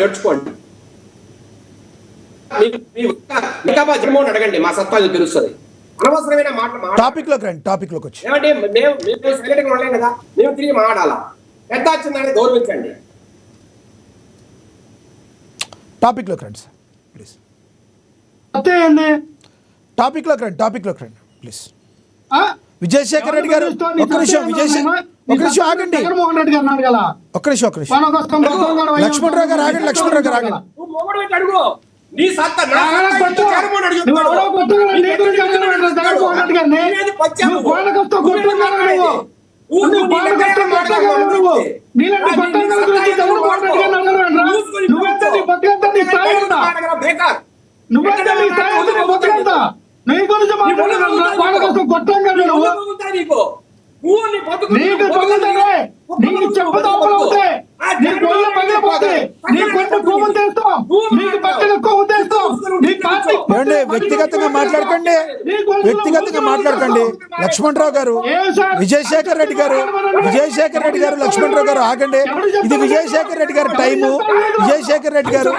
నేర్చుకోండి. జగన్మోహన్ అడగండి, మా సత్తా తెలుస్తుంది. అనవసరమైన టాపిక్ లోకి వచ్చి ఏమంటే మేము సైలెంట్ గా ఉండలేం కదా, మేము తిరిగి మాట్లాడాలా? పెద్ద వచ్చిందని గౌరవించండి. టాపిక్ లోకి రండి సార్ ప్లీజ్. టాపిక్ లోకి రండి ప్లీజ్. విజయశేఖర్ రెడ్డి గారు ఒక్క నిమిషం ఆగండి. ఒక్క నిమిషం లక్ష్మణరావు గారు ఆగండి. అడుగు నీ సత్తా వ్యక్తిగతంగా మాట్లాడకండి. లక్ష్మణరావు గారు, విజయశేఖర్ రెడ్డి గారు, లక్ష్మణరావు గారు ఆగండి. ఇది విజయశేఖర్ రెడ్డి గారి టైము. విజయశేఖర్ రెడ్డి గారు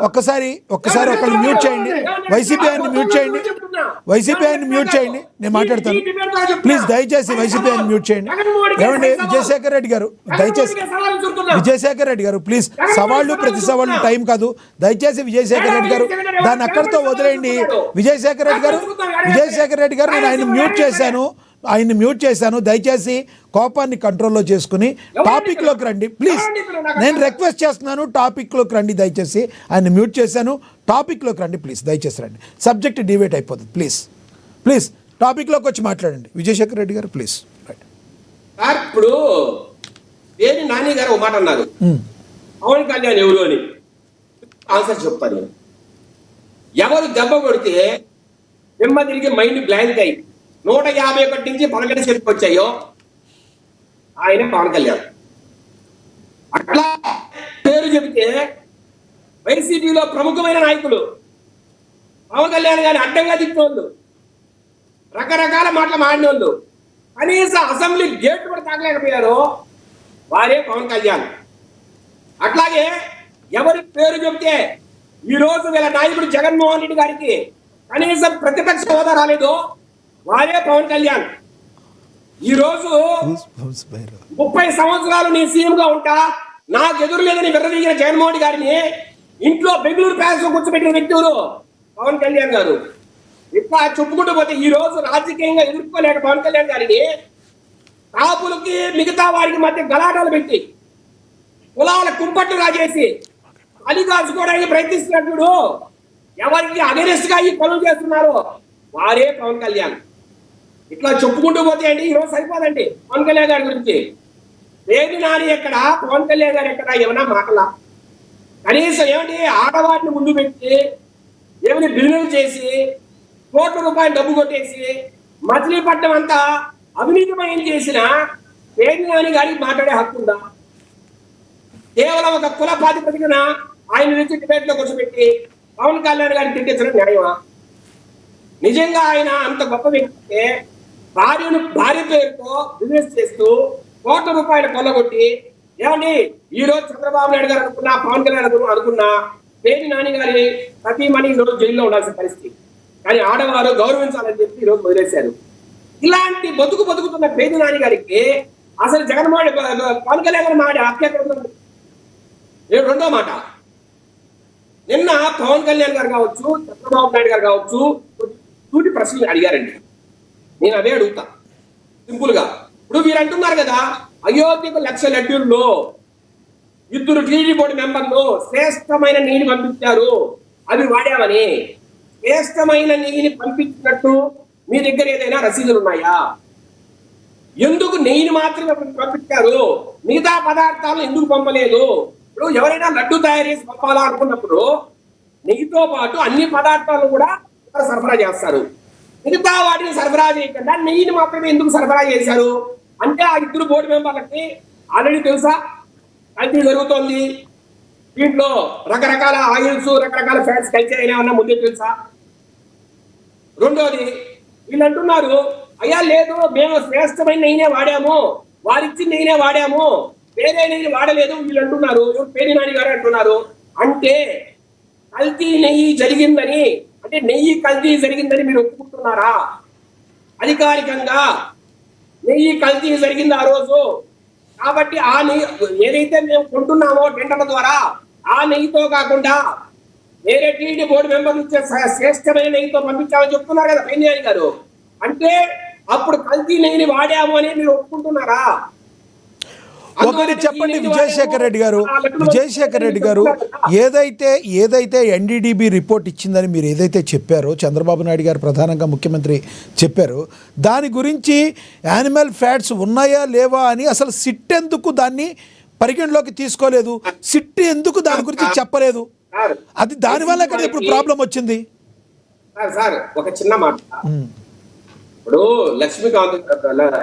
ఒక్కసారి ఒకళ్ళు మ్యూట్ చేయండి. వైసీపీ ఆయన మ్యూట్ చేయండి. నేను మాట్లాడతాను ప్లీజ్. దయచేసి వైసీపీ ఆయన మ్యూట్ చేయండి. ఏమండి విజయశేఖర్ రెడ్డి గారు, దయచేసి విజయశేఖర్ రెడ్డి గారు ప్లీజ్. సవాళ్ళు ప్రతి సవాళ్ళు టైం కాదు. దయచేసి విజయశేఖర్ రెడ్డి గారు దాన్ని అక్కడితో వదిలేయండి. విజయశేఖర్ రెడ్డి గారు నేను ఆయన్ని మ్యూట్ చేశాను. దయచేసి కోపాన్ని కంట్రోల్లో చేసుకుని టాపిక్ లోకి రండి ప్లీజ్. నేను రిక్వెస్ట్ చేస్తున్నాను, టాపిక్ లోకి రండి. దయచేసి ఆయన మ్యూట్ చేశాను, టాపిక్ లోకి రండి ప్లీజ్. దయచేసి రండి, సబ్జెక్ట్ డివేట్ అయిపోతుంది. ప్లీజ్ టాపిక్ లోకి వచ్చి మాట్లాడండి విజయశేఖర్ రెడ్డి గారు ప్లీజ్. ఇప్పుడు దేని నాని గారు ఒక మాట అన్నారు, పవన్ కళ్యాణ్ ఎవరు అని. ఆన్సర్ చెప్తాను. ఎవరు దెబ్బ కొడితే దెబ్బ తిరిగి మైండ్ బ్లాంక్ అయ్యి 151 నుంచి పలకటి చెరుకు వచ్చాయో ఆయన పవన్ కళ్యాణ్. అట్లా పేరు చెబితే వైసీపీలో ప్రముఖమైన నాయకులు పవన్ కళ్యాణ్ గారిని అడ్డంగా తిప్పినోళ్ళు, రకరకాల మాటలు మాడినోళ్ళు, కనీసం అసెంబ్లీ గేట్ కూడా తాగలేకపోయారు, వారే పవన్ కళ్యాణ్. అట్లాగే ఎవరి పేరు చెబితే ఈ రోజు వీళ్ళ నాయకుడు జగన్మోహన్ రెడ్డి గారికి కనీసం ప్రతిపక్ష హోదా రాలేదు, వారే పవన్ కళ్యాణ్. ఈ రోజు 30 సంవత్సరాలు నేను సీఎం గా ఉంటా, నాకు ఎదురు లేదని విర్రవీగిన జగన్మోహన్ రెడ్డి గారిని ఇంట్లో బెంగళూరు ప్యాలెస్ లో కూర్చోబెట్టిన వ్యక్తి పవన్ కళ్యాణ్ గారు. ఇట్లా చెప్పుకుంటూ పోతే ఈ రోజు రాజకీయంగా ఎదుర్కోలేక పవన్ కళ్యాణ్ గారిని కాపులకి మిగతా వారికి మధ్య గలాటాలు పెట్టి కులాల కుంపట్టు రాజేసి అలిగాల్చుకోవడానికి ప్రయత్నిస్తున్నప్పుడు ఎవరికి అగెనిస్ట్ గా ఈ పనులు చేస్తున్నారు వారే పవన్ కళ్యాణ్. ఇట్లా చెప్పుకుంటూ పోతే అండి ఈరోజు సరిపోదండి పవన్ కళ్యాణ్ గారి గురించి. దేని నాని ఎక్కడ, పవన్ కళ్యాణ్ గారు ఎక్కడ, ఏమన్నా మాటలా? కనీసం ఏమిటి ఆడవారిని ముందు పెట్టి ఏమైనా బిజినెస్ చేసి ₹1 డబ్బు కొట్టేసి మచిలీపట్నం అంతా అవినీతిమయం చేసిన దేని నాని గారికి మాట్లాడే హక్కు ఉందా? కేవలం ఒక కుల ప్రాతిపదికన ఆయన నుంచి డిబేట్ లో కూర్చోబెట్టి పవన్ కళ్యాణ్ గారిని తిట్టించడం న్యాయమా? నిజంగా ఆయన అంత గొప్ప వ్యక్తి భార్య పేరుతో బిజినెస్ చేస్తూ ₹1 కొల్లగొట్టి ఏమండి ఈ రోజు చంద్రబాబు నాయుడు గారు అనుకున్నా, పవన్ కళ్యాణ్ అనుకున్నా పేరు నాని గారి సతీమణి ఈ రోజు జైల్లో ఉండాల్సిన పరిస్థితి. కానీ ఆడవారు గౌరవించాలని చెప్పి ఈ రోజు వదిలేశారు. ఇలాంటి బతుకుతున్న పేరు నాని గారికి అసలు జగన్మోహన్ పవన్ కళ్యాణ్ గారు మాట అత్యాకరణ. రెండో మాట, నిన్న పవన్ కళ్యాణ్ గారు కావచ్చు, చంద్రబాబు నాయుడు గారు కావచ్చు, సూటి ప్రశ్నలు అడిగారండి. నేను అవే అడుగుతా సింపుల్ గా. ఇప్పుడు మీరు అంటున్నారు కదా, అయోధ్యకు 1,00,000 లడ్డూల్లో 2 టీడీ బోర్డు మెంబర్లు శ్రేష్టమైన నెయ్యిని పంపించారు, అవి వాడామని. శ్రేష్టమైన నెయ్యిని పంపించినట్టు మీ దగ్గర ఏదైనా రసీదులు ఉన్నాయా? ఎందుకు నెయ్యిని మాత్రమే పంపించారు, మిగతా పదార్థాలను ఎందుకు పంపలేదు? ఇప్పుడు ఎవరైనా లడ్డు తయారు చేసి పంపాలా అనుకున్నప్పుడు నెయ్యితో పాటు అన్ని పదార్థాలను కూడా సరఫరా చేస్తారు. మిగతా వాటిని సరఫరా చేయకుండా నెయ్యిని మాత్రమే ఎందుకు సరఫరా చేశారు అంటే ఆ 2 బోర్డు మెంబర్లకి ఆల్రెడీ తెలుసా కల్తీ జరుగుతోంది, దీంట్లో రకరకాల ఆయిల్స్, రకరకాల ఫ్యాట్స్ కలిసి అయినా ముందే తెలుసా? రెండోది, వీళ్ళు అంటున్నారు అయ్యా లేదు మేము శ్రేష్టమైన నెయ్యినే వాడాము, వారిచ్చిన నెయ్యినే వాడాము, వేరే నెయ్యి వాడలేదు వీళ్ళు అంటున్నారు, పేరు నాని గారు అంటున్నారు. అంటే కల్తీ నెయ్యి జరిగిందని, అంటే నెయ్యి కల్తీ జరిగిందని మీరు ఒప్పుకుంటున్నారా? అధికారికంగా నెయ్యి కల్తీ జరిగింది ఆ రోజు. కాబట్టి ఆ నెయ్యి ఏదైతే మేము కొంటున్నామో టెండర్ల ద్వారా, ఆ నెయ్యితో కాకుండా వేరే టీడీ బోర్డు మెంబర్లు ఇచ్చే శ్రేష్టమైన నెయ్యితో పంపించామని చెప్తున్నారు కదా పేర్నాని గారు. అంటే అప్పుడు కల్తీ నెయ్యిని వాడాము అని మీరు ఒప్పుకుంటున్నారా? ఒకటి చెప్పండి విజయశేఖర్ రెడ్డి గారు, విజయశేఖర్ రెడ్డి గారు, ఏదైతే ఎన్డీడీబీ రిపోర్ట్ ఇచ్చిందని మీరు ఏదైతే చెప్పారో, చంద్రబాబు నాయుడు గారు ప్రధానంగా ముఖ్యమంత్రి చెప్పారు, దాని గురించి యానిమల్ ఫ్యాట్స్ ఉన్నాయా లేవా అని అసలు సిట్ ఎందుకు దాన్ని పరిగణలోకి తీసుకోలేదు? సిట్ ఎందుకు దాని గురించి చెప్పలేదు? అది దానివల్ల ఇక్కడ ఇప్పుడు ప్రాబ్లం వచ్చింది. సార్ ఒక చిన్న మాట, ఇప్పుడు లక్ష్మీకాంత్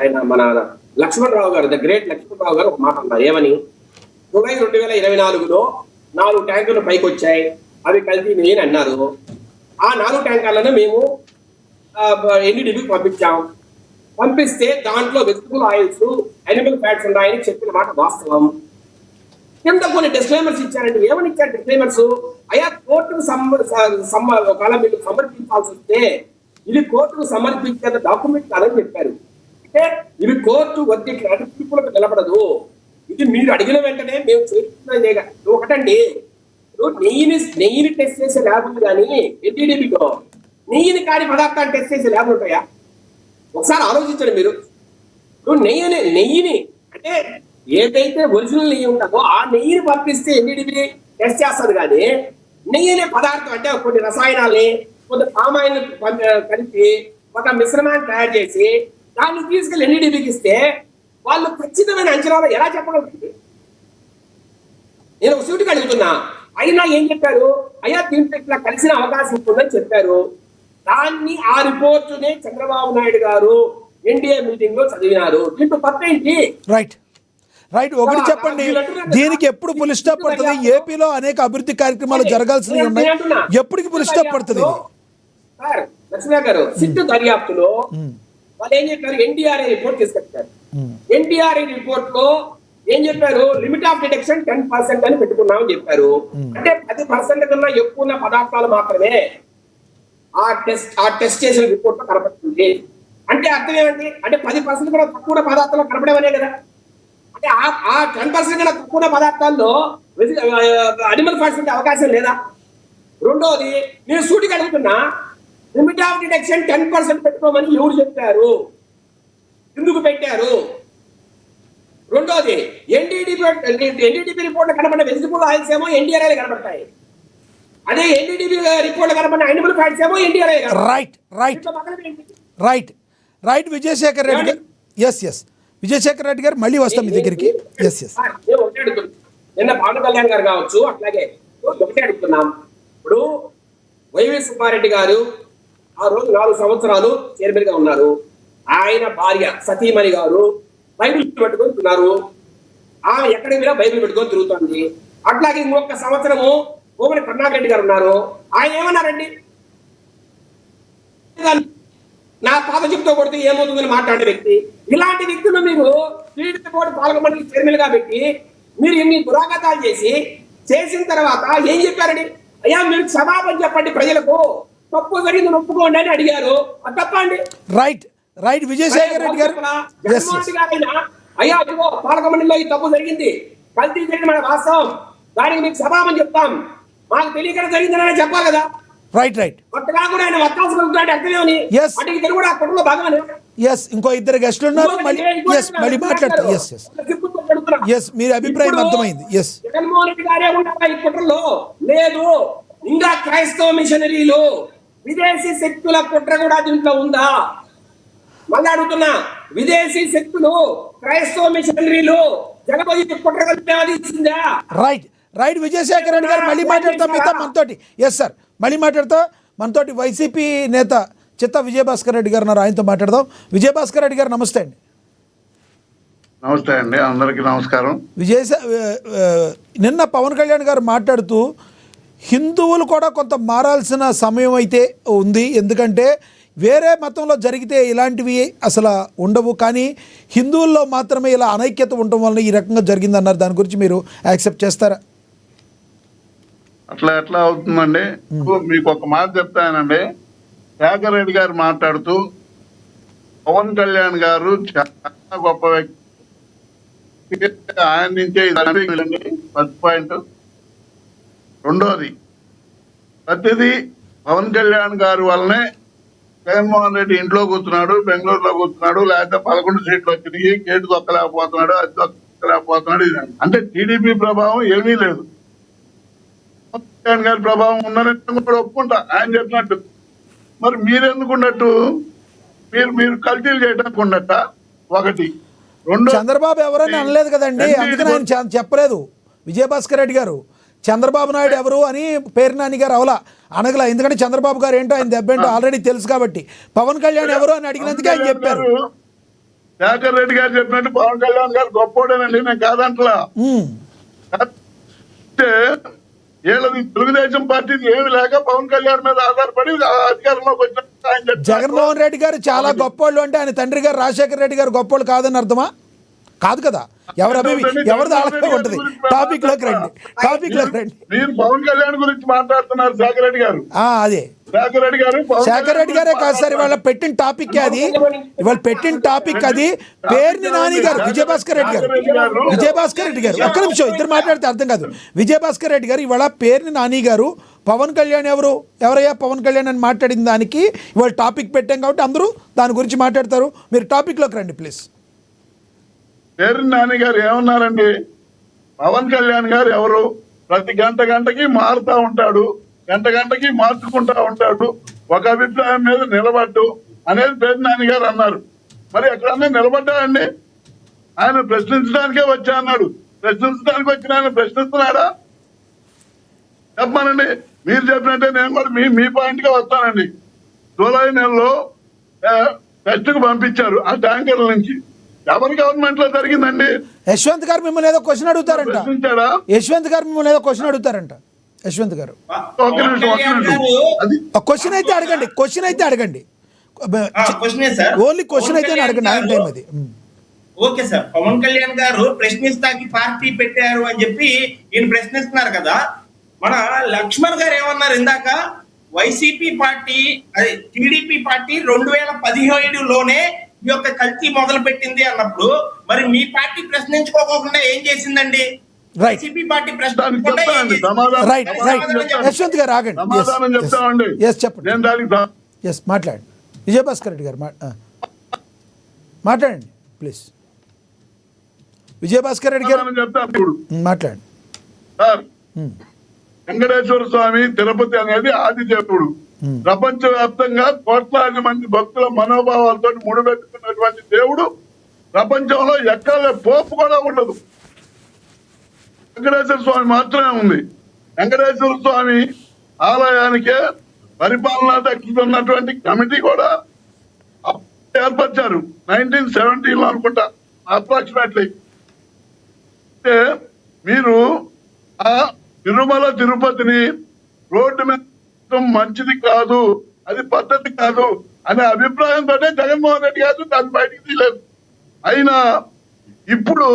ఆయన మన లక్ష్మణరావు గారు, ద గ్రేట్ లక్ష్మణరావు గారు ఒక మాట అన్నారు. ఏమని? జూలై 2024లో 4 ట్యాంకులు పైకి వచ్చాయి, అవి కల్తీ నెయ్యి అని అన్నారు. ఆ 4 ట్యాంకర్లను మేము ఎన్డీడీబీకి పంపించాం. పంపిస్తే దాంట్లో వెజిటబుల్ ఆయిల్స్, అనిమల్ ఫ్యాట్స్ ఉన్నాయని చెప్పిన మాట వాస్తవం. కింద కొన్ని డిస్క్లైమర్స్ ఇచ్చారండి. ఏమని ఇచ్చారు డిస్క్లైమర్స్? అయ్యా కోర్టుకు ఒకవేళ మీరు సమర్పించాల్సి వస్తే ఇది కోర్టుకు సమర్పించిన డాక్యుమెంట్ కాదని చెప్పారు. అంటే ఇది కోర్టు వర్దిట్లో తీర్పులకు నిలబడదు, ఇది మీరు అడిగిన వెంటనే మేము చేస్తున్నాం. ఒకటండి, నెయ్యిని టెస్ట్ చేసే ల్యాబ్ ఉంది కానీ ఎన్డీడీబీలో నెయ్యిని కాని పదార్థాన్ని టెస్ట్ చేసే ల్యాబ్లు ఉంటాయా? ఒకసారి ఆలోచించండి మీరు. ఇప్పుడు నెయ్యిని అంటే ఏదైతే ఒరిజినల్ నెయ్యి ఉంటుందో ఆ నెయ్యిని పంపిస్తే ఎన్డీడీబీ టెస్ట్ చేస్తారు. కానీ నెయ్యి అనే పదార్థం అంటే కొన్ని రసాయనాల్ని, కొంత పామాయిల్ కలిపి ఒక మిశ్రమాన్ని తయారు చేసి దాన్ని తీసుకెళ్లి ఎన్డీడీబీకి ఇస్తే వాళ్ళు ఖచ్చితమైన అంచనాలు ఎలా చెప్పగలుగుతుంది? నేను ఒక సూటికి అడుగుతున్నా. అయినా ఏం చెప్పారు? అయ్యా దీంట్లో ఇట్లా కలిసిన అవకాశం ఉంటుందని చెప్పారు. దాన్ని ఆ రిపోర్టుని చంద్రబాబు నాయుడు గారు ఎన్డీఏ మీటింగ్ లో చదివినారు. దీంట్లో తప్పేంటి? రైట్. ఒకటి చెప్పండి, దీనికి ఎప్పుడు పులి స్టాప్ పడుతుంది? ఏపీలో అనేక అభివృద్ధి కార్యక్రమాలు జరగాల్సినవి ఉన్నాయి, ఎప్పటికి పులి స్టాప్ పడుతుంది? సార్ లక్ష్మీ గారు, సిట్టు దర్యాప్తులో వాళ్ళు ఏం చెప్పారు? ఎన్డీఆర్ఐ రిపోర్ట్ తీసుకొచ్చారు. ఎన్డీఆర్ఐ రిపోర్ట్ లో ఏం చెప్పారు? లిమిట్ ఆఫ్ డిటెక్షన్ 10% అని పెట్టుకున్నామని చెప్పారు. అంటే 10% కన్నా ఎక్కువ ఉన్న పదార్థాలు మాత్రమే ఆ టెస్ట్ చేసిన రిపోర్ట్ లో కనపడుతుంది. అంటే అర్థం ఏమండి? అంటే 10% కూడా తక్కువ పదార్థాలు కనపడేవనే కదా. అంటే ఆ 10% కన్నా తక్కువ పదార్థాల్లో అనిమల్ ఫ్యాట్స్ ఉండే అవకాశం లేదా? రెండోది, నేను సూటిగా అడుగుతున్నా, లిమిట్ ఆఫ్ డిటెక్షన్ 10% పెట్టుకోమని ఎవరు చెప్పారు? ఎందుకు పెట్టారు? రెండోది, ఎన్డీడీబీ రిపోర్ట్ కనబడిన వెజిటబుల్ ఆయిల్స్ ఏమో ఎన్డీఆర్ఐ కనబడతాయి, అదే ఎన్డీడీబీ రిపోర్ట్ కనబడిన అనిమల్ ఫ్యాట్స్ ఏమో ఎన్డీఆర్ఐ. రైట్ విజయశేఖర్ రెడ్డి గారు, ఎస్ విజయశేఖర్ రెడ్డి గారు, మళ్ళీ వస్తాం మీ దగ్గరికి. నిన్న పవన్ కళ్యాణ్ గారు కావచ్చు, అట్లాగే ఒకటే అడుగుతున్నాం. ఇప్పుడు వైవి సుబ్బారెడ్డి గారు ఆ రోజు 4 సంవత్సరాలు చైర్మన్ గా ఉన్నారు. ఆయన భార్య సతీమణి గారు బైబిల్ పెట్టుకొని తిన్నారు. ఆమె ఎక్కడికి వెళ్ళా బైబిల్ పెట్టుకొని తిరుగుతుంది. అట్లాగే ఇంకొక సంవత్సరము కోమలి కరుణాకరెడ్డి గారు ఉన్నారు. ఆయన ఏమన్నారండి? నా పాత చెప్తూ కొడితే ఏమవుతుందని మాట్లాడే వ్యక్తి. ఇలాంటి వ్యక్తులు మీరు టీడీపీ బోర్డు పాలక మండలి చైర్మన్ గా పెట్టి మీరు ఇన్ని దురాగతాలు చేసిన తర్వాత ఏం చెప్పారండి? అయ్యా మీరు క్షమాపణ చెప్పండి, ప్రజలకు తప్పు జరిగింది ఒప్పుకోండి అని అడిగారు. అది తప్పండి. రైట్ విజయశేఖర్ రెడ్డి గారు, అయ్యా అదిగో పాలక మండలిలో ఈ తప్పు జరిగింది, కల్తీ జరిగింది మన వాస్తవం, దానికి మీకు క్షమాపణ చెప్తాం, మాకు తెలియక జరిగిందని చెప్పాలి కదా. రైట్ కొత్తగా కూడా ఆయన వత్తాల్సుకుంటున్నాడు అర్థమేమని. అంటే ఇద్దరు కూడా కుటుంబ భాగమని. ఇంకో 2 గెస్టులు ఉన్నారు, మళ్ళీ మాట్లాడతారు. మీరు అభిప్రాయం అర్థమైంది. జగన్మోహన్ రెడ్డి గారే ఉంటారా ఈ కుట్రలో? లేదు, ఇంకా క్రైస్తవ మిషనరీలు, విదేశీ శక్తుల కుట్ర కూడా దీంట్లో ఉందా? మళ్ళీ అడుగుతున్నా, విదేశీ శక్తులు, క్రైస్తవ మిషనరీలు జగన్మోహన్ కుట్ర కలిపేసిందా? రైట్ విజయశేఖర్ రెడ్డి గారు, మళ్ళీ మాట్లాడతాం మీతో మనతోటి. సార్ మళ్ళీ మాట్లాడతా మనతోటి వైసీపీ నేత చిత్తా విజయభాస్కర్ రెడ్డి గారు ఉన్నారు, ఆయనతో మాట్లాడదాం. విజయభాస్కర్ రెడ్డి గారు నమస్తే అండి. నమస్తే అండి, అందరికీ నమస్కారం. నిన్న పవన్ కళ్యాణ్ గారు మాట్లాడుతూ హిందువులు కూడా కొంత మారాల్సిన సమయం అయితే ఉంది, ఎందుకంటే వేరే మతంలో జరిగితే ఇలాంటివి అసలు ఉండవు, కానీ హిందువుల్లో మాత్రమే ఇలా అనైక్యత ఉండటం వలన ఈ రకంగా జరిగిందన్నారు. దాని గురించి మీరు యాక్సెప్ట్ చేస్తారా? అట్లా ఎట్లా అవుతుందండి? మీకు ఒక మాట చెప్తానండి. శేఖర్ రెడ్డి గారు మాట్లాడుతూ పవన్ కళ్యాణ్ గారు చాలా గొప్ప వ్యక్తి, ఆయన నుంచే ఫస్ట్ పాయింట్. రెండోది, ప్రతిదీ పవన్ కళ్యాణ్ గారు వల్లనే జగన్మోహన్ రెడ్డి ఇంట్లో కూర్చున్నాడు, బెంగళూరులో కూర్చున్నాడు, లేకపోతే 11 సీట్లు వచ్చినాయి, గేటు దొక్కలేకపోతున్నాడు, అది దొక్కలేకపోతున్నాడు. ఇది అంటే టీడీపీ ప్రభావం ఏమీ లేదు, పవన్ కళ్యాణ్ గారి ప్రభావం ఉందని కూడా ఒప్పుకుంటా ఆయన చెప్పినట్టు. మరి మీరెందుకు ఉన్నట్టు? మీరు కల్తీలు చేయడానికి ఉన్నట్ట ఒకటి. రెండు, చంద్రబాబు ఎవరని అనలేదు కదండి, అందుకని ఆయన చెప్పలేదు. విజయభాస్కర్ రెడ్డి గారు చంద్రబాబు నాయుడు ఎవరు అని పేరు నాని గారు అవలా అనగల, ఎందుకంటే చంద్రబాబు గారు ఏంటో ఆయన దెబ్బేంటో ఆల్రెడీ తెలుసు కాబట్టి. పవన్ కళ్యాణ్ ఎవరు అని అడిగినందుకే ఆయన చెప్పారు. శేఖర్ రెడ్డి గారు చెప్పినట్టు పవన్ కళ్యాణ్ గారు గొప్పోడేనండి, నేను కాదంటలా. వీళ్ళది తెలుగుదేశం పార్టీకి ఏమి లేక పవన్ కళ్యాణ్ మీద ఆధారపడి అధికారంలోకి వచ్చినట్టు ఆయన చెప్పారు. జగన్మోహన్ రెడ్డి గారు చాలా గొప్పోళ్ళు అంటే ఆయన తండ్రి గారు రాజశేఖర రెడ్డి గారు గొప్పోళ్ళు కాదని అర్థమా? కాదు కదా. ఎవరిది ఆలోచన ఉంటుంది. టాపిక్ లోకి రండి. మీరు పవన్ కళ్యాణ్ గురించి మాట్లాడుతున్నారు శేఖర్ రెడ్డి గారు. అదే శేఖర్ రెడ్డి గారే కాదు సార్, ఇవాళ పెట్టిన టాపిక్ అది. ఇవాళ పెట్టిన టాపిక్ అది. పేరుని నాని గారు, విజయభాస్కర్ రెడ్డి గారు ఒక్క నిమిషం, ఇద్దరు మాట్లాడితే అర్థం కాదు. విజయభాస్కర్ రెడ్డి గారు ఇవాళ పేరుని నాని గారు పవన్ కళ్యాణ్ ఎవరయ్యా పవన్ కళ్యాణ్ అని మాట్లాడిన దానికి ఇవాళ టాపిక్ పెట్టాం కాబట్టి అందరూ దాని గురించి మాట్లాడతారు. మీరు టాపిక్ లోకి రండి ప్లీజ్. పేరుని నాని గారు ఏమన్నారండి? పవన్ కళ్యాణ్ గారు ఎవరు? ప్రతి గంటకి మారుతా ఉంటాడు, గంటకి మార్చుకుంటా ఉంటాడు, ఒక అభిప్రాయం మీద నిలబడ్డు అనేది పేరు నాని గారు అన్నారు. మరి ఎక్కడన్నా నిలబడ్డాడండి? ఆయన ప్రశ్నించడానికే వచ్చా అన్నాడు. ప్రశ్నించడానికి వచ్చిన ఆయన ప్రశ్నిస్తున్నాడా? చెప్పమానండి. మీరు చెప్పినట్టే నేను కూడా మీ పాయింట్ గా వస్తానండి. జూలై నెలలో టెస్ట్ కు పంపించారు ఆ ట్యాంకర్ల నుంచి. ఎవరి గవర్నమెంట్ లో జరిగిందండి? యశ్వంత్ గారు మిమ్మల్ని ఏదో క్వశ్చన్ అడుగుతారంట. యశ్వంత్ గారు మిమ్మల్ని ఏదో క్వశ్చన్ అడుగుతారంట. యశ్వంత్ గారు క్వశ్చన్ అయితే అడగండి. ఓన్లీ క్వశ్చన్ అయితే అడగండి. ఆయన టైం అది. ఓకే సార్, పవన్ కళ్యాణ్ గారు ప్రశ్నిస్తాకి పార్టీ పెట్టారు అని చెప్పి ఈయన ప్రశ్నిస్తున్నారు కదా. మన లక్ష్మణ్ గారు ఏమన్నారు ఇందాక? వైసీపీ పార్టీ, అదే టీడీపీ పార్టీ 2017లోనే ఈ యొక్క కల్తీ మొదలు పెట్టింది అన్నప్పుడు మరి మీ పార్టీ ప్రశ్నించుకోకుండా ఏం చేసిందండి? వైసీపీ పార్టీ యశ్వంత్ గారు ఆగండి. చెప్పండి. మాట్లాడండి. విజయభాస్కర్ రెడ్డి గారు మాట్లాడండి ప్లీజ్. విజయభాస్కర్ రెడ్డి గారు మాట్లాడండి. వెంకటేశ్వర స్వామి తిరుపతి అనేది ఆది దేవుడు. ప్రపంచ వ్యాప్తంగా కోట్లాది మంది భక్తుల మనోభావాలతో ముడిపెట్టుకున్నటువంటి దేవుడు. ప్రపంచంలో ఎక్కడ పోపు కూడా ఉండదు, వెంకటేశ్వర స్వామి మాత్రమే ఉంది. వెంకటేశ్వర స్వామి ఆలయానికే పరిపాలనా దక్షత ఉన్నటువంటి కమిటీ కూడా ఏర్పరిచారు 1917లో అనుకుంటా అప్రాక్సిమేట్లీ. అంటే మీరు ఆ తిరుమల తిరుపతిని రోడ్డు మీద మంచిది కాదు, అది పద్ధతి కాదు అనే అభిప్రాయంతో జగన్మోహన్ రెడ్డి గారు దాన్ని బయటికి తీయలేదు. అయినా ఇప్పుడు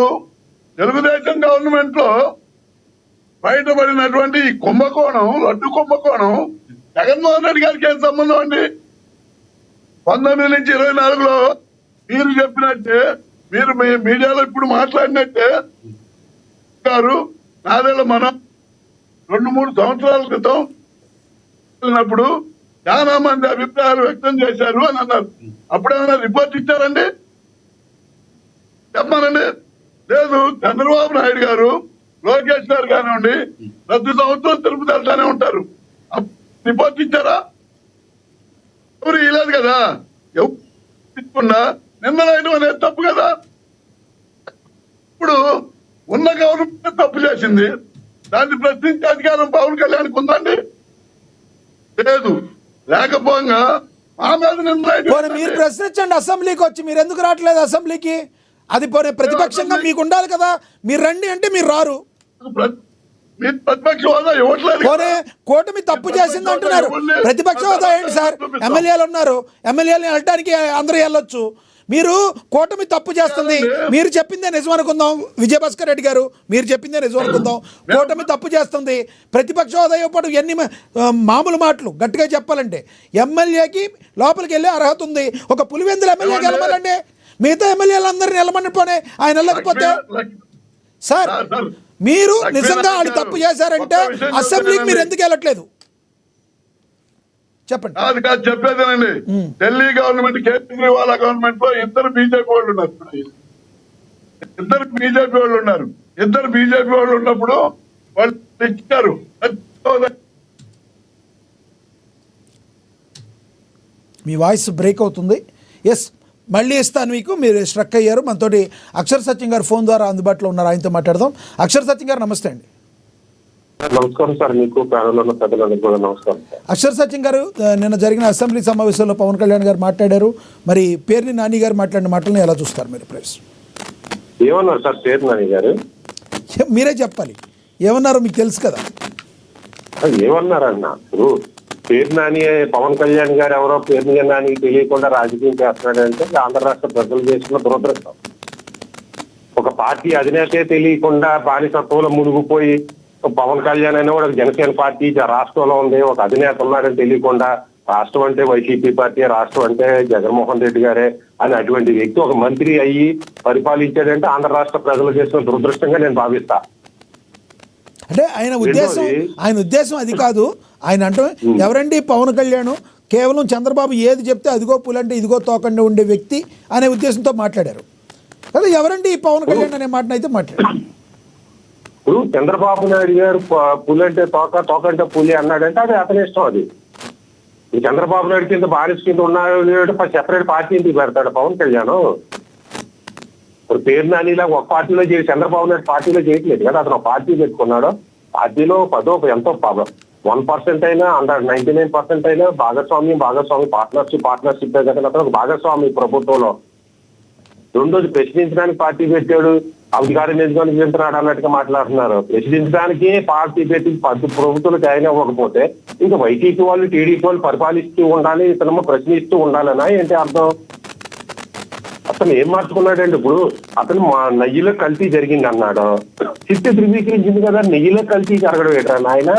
తెలుగుదేశం గవర్నమెంట్ లో బయటపడినటువంటి ఈ కుంభకోణం, లడ్డు కుంభకోణం జగన్మోహన్ రెడ్డి గారికి ఏం సంబంధం అండి? 19 నుంచి 24లో మీరు చెప్పినట్టే, మీరు మీ మీడియాలో ఇప్పుడు మాట్లాడినట్టే గారు నాదేళ్ళ మనం 2-3 సంవత్సరాల క్రితం వెళ్ళినప్పుడు చాలా మంది అభిప్రాయాలు వ్యక్తం చేశారు అని అన్నారు. అప్పుడేమైనా రిపోర్ట్ ఇచ్చారండి? చెప్పానండి. లేదు. చంద్రబాబు నాయుడు గారు, లోకేష్ గారు కానివ్వండి, ప్రతి సంవత్సరం తిరుపతి వెళ్తానే ఉంటారు. రిపోర్ట్ ఇచ్చారా? ఎవరు ఇవ్వలేదు కదా. ఎవరు తీసుకున్నా నిందలేయడం అనేది తప్పు కదా. ఇప్పుడు ఉన్న గవర్నమెంట్ తప్పు చేసింది, దాన్ని ప్రశ్నించే అధికారం పవన్ కళ్యాణ్కి ఉందండి? లేదు. లేకపోగా మా మీద నిందలేయడం. మీరు ప్రశ్నించండి అసెంబ్లీకి వచ్చి. మీరు ఎందుకు రావట్లేదు అసెంబ్లీకి? అది పోనీ ప్రతిపక్షంగా మీకు ఉండాలి కదా. మీరు రండి అంటే మీరు రారు. మీరు ప్రతిపక్ష హోదా ఇవ్వట్లేదు పోనీ కూటమి తప్పు చేసింది అంటున్నారు. ప్రతిపక్ష హోదా ఏంటి సార్? ఎమ్మెల్యేలు ఉన్నారు, ఎమ్మెల్యేలు వెళ్ళడానికి అందరూ వెళ్ళొచ్చు. మీరు కూటమి తప్పు చేస్తుంది, మీరు చెప్పిందే నిజం అనుకుందాం. విజయభాస్కర్ రెడ్డి గారు మీరు చెప్పిందే నిజం అనుకుందాం. కూటమి తప్పు చేస్తుంది, ప్రతిపక్ష హోదా ఇవ్వడం ఎన్ని మామూలు మాటలు. గట్టిగా చెప్పాలంటే ఎమ్మెల్యేకి లోపలికి వెళ్ళే అర్హత ఉంది. ఒక పులివెందుల ఎమ్మెల్యేకి వెళ్ళాలండి, మిగతా ఎమ్మెల్యేలు అందరినీ వెళ్ళమని పోనే ఆయన వెళ్ళకపోతే. సార్ మీరు నిజంగా వాళ్ళు తప్పు చేశారంటే అసెంబ్లీకి మీరు ఎందుకు వెళ్ళట్లేదు చెప్పండి. అది కాదు చెప్పేదేనండి. ఢిల్లీ గవర్నమెంట్, కేజ్రీవాల్ గవర్నమెంట్ లో ఇద్దరు బీజేపీ వాళ్ళు ఉన్నారు. ఇద్దరు బీజేపీ వాళ్ళు ఉన్నప్పుడు వాళ్ళు ఇచ్చారు. మీ వాయిస్ బ్రేక్ అవుతుంది. ఎస్, మళ్ళీ ఇస్తాను మీకు. మీరు స్ట్రక్ అయ్యారు. మనతోటి అక్షర్ సత్యం గారు ఫోన్ ద్వారా అందుబాటులో ఉన్నారు, ఆయనతో మాట్లాడదాం. అక్షర్ సత్యం గారు నమస్తే అండి. నమస్కారం సార్, మీకు ప్యానెల్లో పెద్దలందరికీ కూడా నమస్కారం. అక్షర్ సత్యం గారు, నిన్న జరిగిన అసెంబ్లీ సమావేశంలో పవన్ కళ్యాణ్ గారు మాట్లాడారు. మరి పేర్ని నాని గారు మాట్లాడిన మాటలను ఎలా చూస్తారు మీరు? ప్రైస్ ఏమన్నారు సార్ పేరు నాని గారు? మీరే చెప్పాలి, ఏమన్నారో మీకు తెలుసు కదా. ఏమన్నారన్న ఇప్పుడు పేరు నాని, పవన్ కళ్యాణ్ గారు ఎవరో పేరు నాని తెలియకుండా రాజకీయం చేస్తున్నాడంటే ఆంధ్ర రాష్ట్ర ప్రజలు చేసిన దురదృష్టం. ఒక పార్టీ అధినేతే తెలియకుండా బానిసత్వంలో మునిగిపోయి పవన్ కళ్యాణ్ అయినా కూడా జనసేన పార్టీ రాష్ట్రంలో ఉంది, ఒక అధినేత ఉన్నాడని తెలియకుండా రాష్ట్రం అంటే వైసీపీ పార్టీ, రాష్ట్రం అంటే జగన్మోహన్ రెడ్డి గారే అని అటువంటి వ్యక్తి ఒక మంత్రి అయ్యి పరిపాలించాడంటే ఆంధ్ర రాష్ట్ర ప్రజలు చేసిన దురదృష్టంగా నేను భావిస్తా. అంటే ఆయన ఉద్దేశం అది కాదు. ఆయన అంటే ఎవరండి పవన్ కళ్యాణ్ కేవలం చంద్రబాబు ఏది చెప్తే అదిగో పులంటే ఇదిగో తోకండి ఉండే వ్యక్తి అనే ఉద్దేశంతో మాట్లాడారు కదా. ఎవరండి పవన్ కళ్యాణ్ అనే మాటను అయితే మాట్లాడారు. ఇప్పుడు చంద్రబాబు నాయుడు గారు పులంటే తోక, తోకంటే పులి అన్నాడంటే అది అతని ఇష్టం. అది చంద్రబాబు నాయుడు కింద బారిస్ కింద ఉన్నాడు, సెపరేట్ పార్టీ ఎందుకు పెడతాడు పవన్ కళ్యాణ్? ఇప్పుడు పేరు నానిలా ఒక పార్టీలో చేసి చంద్రబాబు నాయుడు పార్టీలో చేయట్లేదు కదా, అతను పార్టీ పెట్టుకున్నాడు. పార్టీలో ఎంతో 1% అయినా 99% అయినా భాగస్వామి పార్ట్నర్షిప్ కదా, అతను ఒక భాగస్వామి ప్రభుత్వంలో. రెండోది ప్రశ్నించడానికి పార్టీ పెట్టాడు, అధికారం ఎందుకు నియంత్రణాడు అన్నట్టుగా మాట్లాడుతున్నారు. ప్రశ్నించడానికి పార్టీ పెట్టి ప్రభుత్వాలకు ఆయన ఇవ్వకపోతే ఇంకా వైసీపీ వాళ్ళు, టీడీపీ వాళ్ళు పరిపాలిస్తూ ఉండాలి, ఇతను ప్రశ్నిస్తూ ఉండాలనా ఏంటి అర్థం? అతను ఏం మార్చుకున్నాడండి? ఇప్పుడు అతను మా నెయ్యిలో కల్తీ జరిగింది అన్నాడు, చిట్టు ధృవీకరించింది కదా, నెయ్యిలో కల్తీ జరగడం ఏంటా ఆయన?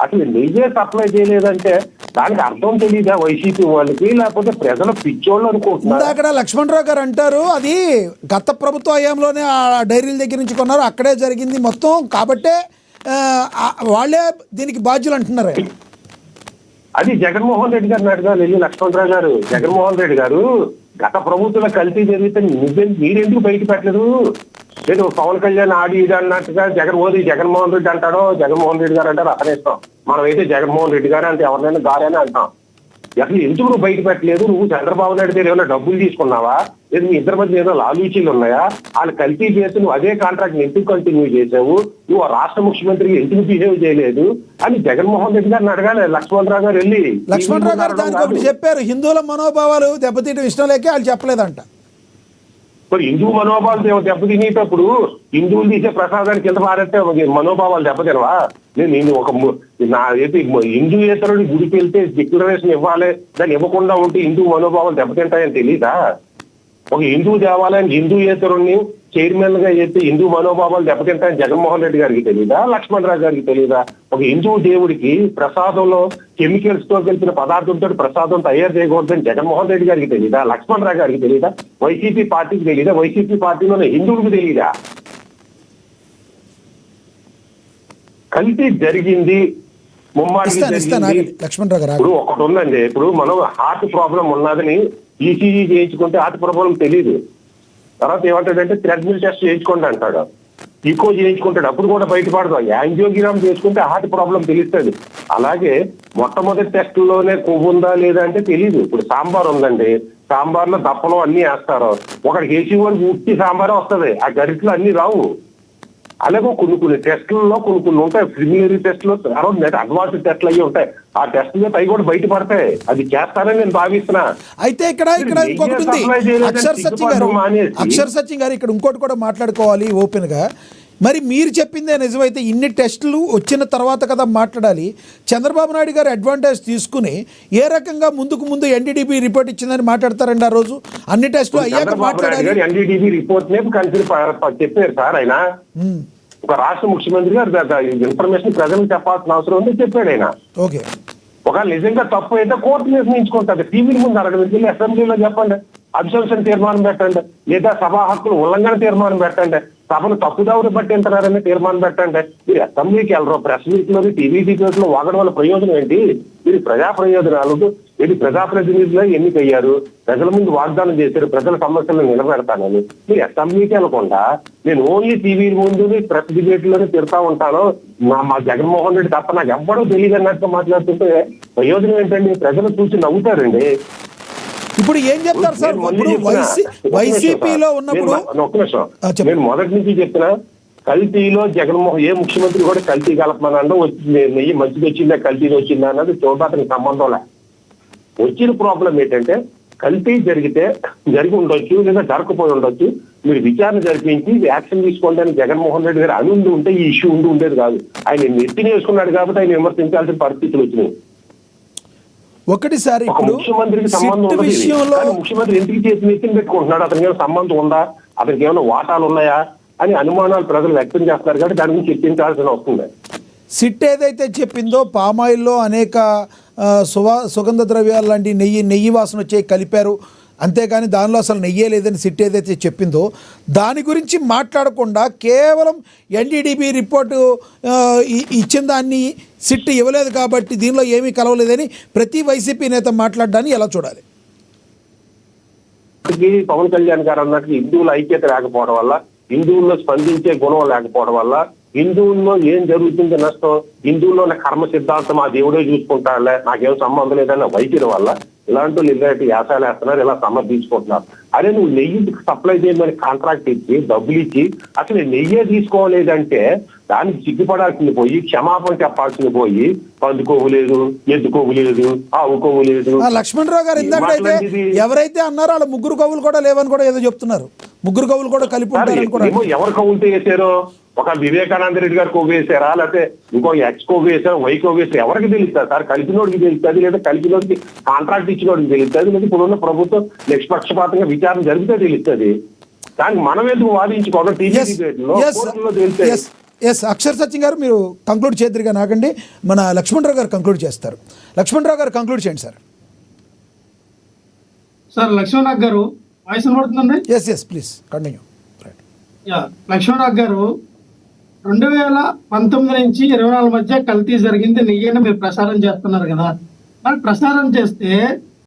అసలు నెయ్యే సప్లై చేయలేదంటే దానికి అర్థం తెలియదా వైసీపీ వాళ్ళకి, లేకపోతే ప్రజల పిచ్చోళ్ళు అనుకుంటున్నారు? అక్కడ లక్ష్మణరావు గారు అంటారు అది గత ప్రభుత్వ హయాంలోనే ఆ డైరీల దగ్గర నుంచి కొన్నారు, అక్కడే జరిగింది మొత్తం, కాబట్టే వాళ్ళే దీనికి బాధ్యులు అంటున్నారు. అది జగన్మోహన్ రెడ్డి గారిని అడగాలి వెళ్ళి లక్ష్మణరావు గారు. జగన్మోహన్ రెడ్డి గారు గత ప్రభుత్వంలో కల్తీ జరిగితే మీరెందుకు బయట పెట్టలేదు? లేదు పవన్ కళ్యాణ్ ఆడి ఇది అన్నట్టుగా జగన్మోహన్ రెడ్డి అంటాడో, జగన్మోహన్ రెడ్డి గారు అంటారో అతనే ఇస్తాం. మనమైతే జగన్మోహన్ రెడ్డి గారు అంటే ఎవరినైనా గారైనా అంటాం. అసలు ఎందుకు నువ్వు బయట పెట్టలేదు? నువ్వు చంద్రబాబు నాయుడు దగ్గర ఏమైనా డబ్బులు తీసుకున్నావా? లేదు మీ ఇద్దరి మధ్య ఏదో లాలూచీలు ఉన్నాయా? వాళ్ళు కల్తీ చేసి నువ్వు అదే కాంట్రాక్ట్ ఎందుకు కంటిన్యూ చేసావు? నువ్వు ఆ రాష్ట్ర ముఖ్యమంత్రికి ఎందుకు బిహేవ్ చేయలేదు అని జగన్మోహన్ రెడ్డి గారిని అడగాలి లక్ష్మణరావు గారు వెళ్ళి. లక్ష్మణరావు గారు దానికి ఒకటి చెప్పారు, హిందువుల మనోభావాలు దెబ్బతీయడం ఇష్టం లేకే వాళ్ళు చెప్పలేదంట. మరి హిందూ మనోభావాలు దెబ్బతినేటప్పుడు హిందువులు తీసే ప్రసాదానికి ఎంత మారేస్తే మనోభావాలు దెబ్బతినవా? నేను ఒక హిందూయేతరుడి గుడికి వెళ్తే డిక్లరేషన్ ఇవ్వాలి, దాన్ని ఇవ్వకుండా ఉంటే హిందూ మనోభావాలు దెబ్బతింటాయని తెలీదా? ఒక హిందూ దేవాలయం హిందూయేతరుడిని చైర్మన్ గా చేస్తే హిందూ మనోభావాలు దెబ్బతింటాయని జగన్మోహన్ రెడ్డి గారికి తెలీదా? లక్ష్మణరావు గారికి తెలీదా? ఒక హిందూ దేవుడికి ప్రసాదంలో కెమికల్స్ తో కలిపిన పదార్థంతో ప్రసాదం తయారు చేయకూడదని జగన్మోహన్ రెడ్డి గారికి తెలీదా? లక్ష్మణరావు గారికి తెలీదా? వైసీపీ పార్టీకి తెలీదా? వైసీపీ పార్టీలోనే హిందువులకు తెలీదా? కల్తీ జరిగింది, ఇప్పుడు ఒకటి ఉందండి. ఇప్పుడు మనం హార్ట్ ప్రాబ్లం ఉన్నదని ఈసీజీ చేయించుకుంటే హార్ట్ ప్రాబ్లం తెలియదు. తర్వాత ఏమంటాడంటే థ్రెడ్మిల్ టెస్ట్ చేయించుకోండి అంటాడు, ఈకో చేయించుకుంటాడు, అప్పుడు కూడా బయటపడదు. యాంజియోగ్రామ్ చేసుకుంటే హార్ట్ ప్రాబ్లం తెలుస్తుంది. అలాగే మొట్టమొదటి టెస్ట్లోనే కొవ్వు ఉందా లేదా అంటే తెలియదు. ఇప్పుడు సాంబార్ ఉందండి, సాంబార్లో దప్పలు అన్ని వేస్తారు, ఒకటి కేసీ వరకు ఉట్టి సాంబారే వస్తుంది, ఆ గరిట్లో అన్ని రావు. అలాగే కొన్ని టెస్టులలో కొన్ని ఉంటాయి, ప్రిలిమినరీ టెస్టులు, అడ్వాన్స్ టెస్టులు అయ్యి ఉంటాయి. ఆ టెస్టులు అవి కూడా బయటపడతాయి. అది చేస్తారని నేను భావిస్తున్నా. అయితే ఇక్కడ ఇంకొకటి ఉంది, అక్షర్ సత్యం గారు ఇక్కడ ఇంకోటి కూడా మాట్లాడుకోవాలి ఓపెన్ గా. మరి మీరు చెప్పిందే నిజమైతే ఇన్ని టెస్టులు వచ్చిన తర్వాత కదా మాట్లాడాలి. చంద్రబాబు నాయుడు గారు అడ్వాంటేజ్ తీసుకుని ఏ రకంగా ముందు ఎన్డీడీబీ రిపోర్ట్ ఇచ్చిందని మాట్లాడతారండి? ఆ రోజు అన్ని టెస్టులు అయ్యాక మాట్లాడాలి. ఎన్డీడీబీ రిపోర్ట్ చెప్పారు సార్. ఆయన ఒక రాష్ట్ర ముఖ్యమంత్రి గారు ఇన్ఫర్మేషన్ ప్రజలకు చెప్పాల్సిన అవసరం ఉంది, చెప్పాడు ఆయన. ఓకే, ఒకవేళ నిజంగా తప్పు అయితే కోర్టు నిర్ణయించుకుంటుంది. టీవీల ముందు అడగదు, అసెంబ్లీలో చెప్పండి, అబ్జర్వేషన్ తీర్మానం పెట్టండి, లేదా సభా హక్కులు ఉల్లంఘన తీర్మానం పెట్టండి, సభను తప్పుదావులు పట్టింటారని తీర్మానం పెట్టండి. మీరు అసెంబ్లీకి వెళ్ళరు, ప్రెస్ మీట్ లో టీవీ డిబేట్ లో వాగడం వల్ల ప్రయోజనం ఏంటి? మీరు ప్రజా ప్రయోజనాలకు ఇది ప్రజాప్రతినిధులు ఎన్నికయ్యారు, ప్రజల ముందు వాగ్దానం చేశారు, ప్రజల సమస్యలను నిలబెడతానని. మీరు అసెంబ్లీకి వెళ్ళకుండా నేను ఓన్లీ టీవీ ముందు ప్రెస్ డిబేట్ లోనే తిడతా ఉంటాను, మా జగన్మోహన్ రెడ్డి తప్ప నాకు ఎవ్వడూ తెలియదు అన్నట్టుగా మాట్లాడుతుంటే ప్రయోజనం ఏంటండి? ప్రజలు చూసి నవ్వుతారండి. ఇప్పుడు ఏం చెప్తారు సార్? వైసీపీలో ఉన్నప్పుడు ఒక్క నిమిషం, నేను మొదటి నుంచి చెప్పిన కల్తీలో జగన్మోహన్ ఏ ముఖ్యమంత్రి కూడా కల్తీ కలపమనడం, నెయ్యి మంచిది వచ్చిందా కల్తీలో వచ్చిందా అన్నది చూడటానికి సంబంధం లే. వచ్చిన ప్రాబ్లం ఏంటంటే కల్తీ జరిగి ఉండొచ్చు, లేదా జరగకపోయి ఉండొచ్చు. మీరు విచారణ జరిపించి యాక్షన్ తీసుకోవడానికి జగన్మోహన్ రెడ్డి గారు అని ఉంటే ఈ ఇష్యూ ఉండేది కాదు. ఆయన నెత్తిని వేసుకున్నాడు కాబట్టి ఆయన విమర్శించాల్సిన పరిస్థితులు వచ్చినాయి. ఒకటి సార్, ఇప్పుడు ముఖ్యమంత్రికి సంబంధం విషయంలో ముఖ్యమంత్రి ఎందుకు చేసి నెత్తిని పెట్టుకుంటున్నాడు? అతనికి ఏమైనా సంబంధం ఉందా, అతనికి ఏమైనా వాటాలు ఉన్నాయా అని అనుమానాలు ప్రజలు వ్యక్తం చేస్తున్నారు కాబట్టి దాని గురించి చర్చించాల్సిన వస్తుంది. సిట్ ఏదైతే చెప్పిందో పామాయిల్లో అనేక సుగంధ ద్రవ్యాలు లాంటి నెయ్యి వాసన వచ్చే కలిపారు, అంతేగాని దానిలో అసలు నెయ్యే లేదని సిట్ ఏదైతే చెప్పిందో దాని గురించి మాట్లాడకుండా కేవలం ఎన్డీడీబీ రిపోర్టు ఇచ్చిన దాన్ని సిట్ ఇవ్వలేదు కాబట్టి దీనిలో ఏమీ కలవలేదని ప్రతి వైసీపీ నేత మాట్లాడడాన్ని ఎలా చూడాలి? పవన్ కళ్యాణ్ గారు అన్నట్టు హిందువుల ఐక్యత లేకపోవడం వల్ల, హిందువుల్లో స్పందించే గుణం లేకపోవడం వల్ల, హిందువుల్లో ఏం జరుగుతుంది నష్టం, హిందువుల్లో ఉన్న కర్మ సిద్ధాంతం ఆ దేవుడే చూసుకుంటాడులే, నాకేం సంబంధం లేదన్న వైఖరి వల్ల ఇలాంటి ఇలాంటి యాసాలు వేస్తున్నారు, ఇలా సమర్థించుకుంటున్నారు. అదే నువ్వు నెయ్యి సప్లై చేయమని కాంట్రాక్ట్ ఇచ్చి డబ్బులు ఇచ్చి అసలు నెయ్యే తీసుకోలేదంటే దానికి సిగ్గుపడాల్సింది పోయి క్షమాపణ చెప్పాల్సింది పోయి పందుకోవలేదు, ఎద్దుకోవలేదు, ఆవుకోవలేదు. లక్ష్మణరావు గారు ఇందాకైతే ఎవరైతే అన్నారో వాళ్ళ ముగ్గురు కవులు కూడా లేవని కూడా ఏదో చెప్తున్నారు. ముగ్గురు కవులు కూడా కలిపి ఎవరు కవులతో వేసారో, ఒక వివేకానంద రెడ్డి గారు కొవ్వు వేసారా, లేకపోతే ఇంకో ఎక్స్ కొవ్వు వేసారా, వై కొవ్వు వేసారు, ఎవరికి తెలుస్తుంది సార్? కలిపినోడికి తెలుస్తుంది, లేదా కలిపినోడికి కాంట్రాక్ట్ ఇచ్చినోడికి తెలుస్తుంది, లేదా ఇప్పుడున్న ప్రభుత్వం నిష్పక్షపాతంగా విచారణ జరిగితే తెలుస్తుంది. దానికి మనం ఎందుకు వాదించుకోవడం? టీవీ డిబేట్లో తెలుస్తుంది. అక్షర్ సత్యం గారు మీరు కంక్లూడ్ చేద్దరుగా నాకండి, మన లక్ష్మణరావు గారు కంక్లూడ్ చేస్తారు. లక్ష్మణరావు గారు కంక్లూడ్ చేయండి సార్. సార్ లక్ష్మణరావు గారు వాయిస్ వినబడుతుందండి? Yes please continue. లక్ష్మణరావు గారు 2019 నుంచి 24 మధ్య కల్తీ జరిగింది నెయ్యి మీరు ప్రసారం చేస్తున్నారు కదా. మరి ప్రసారం చేస్తే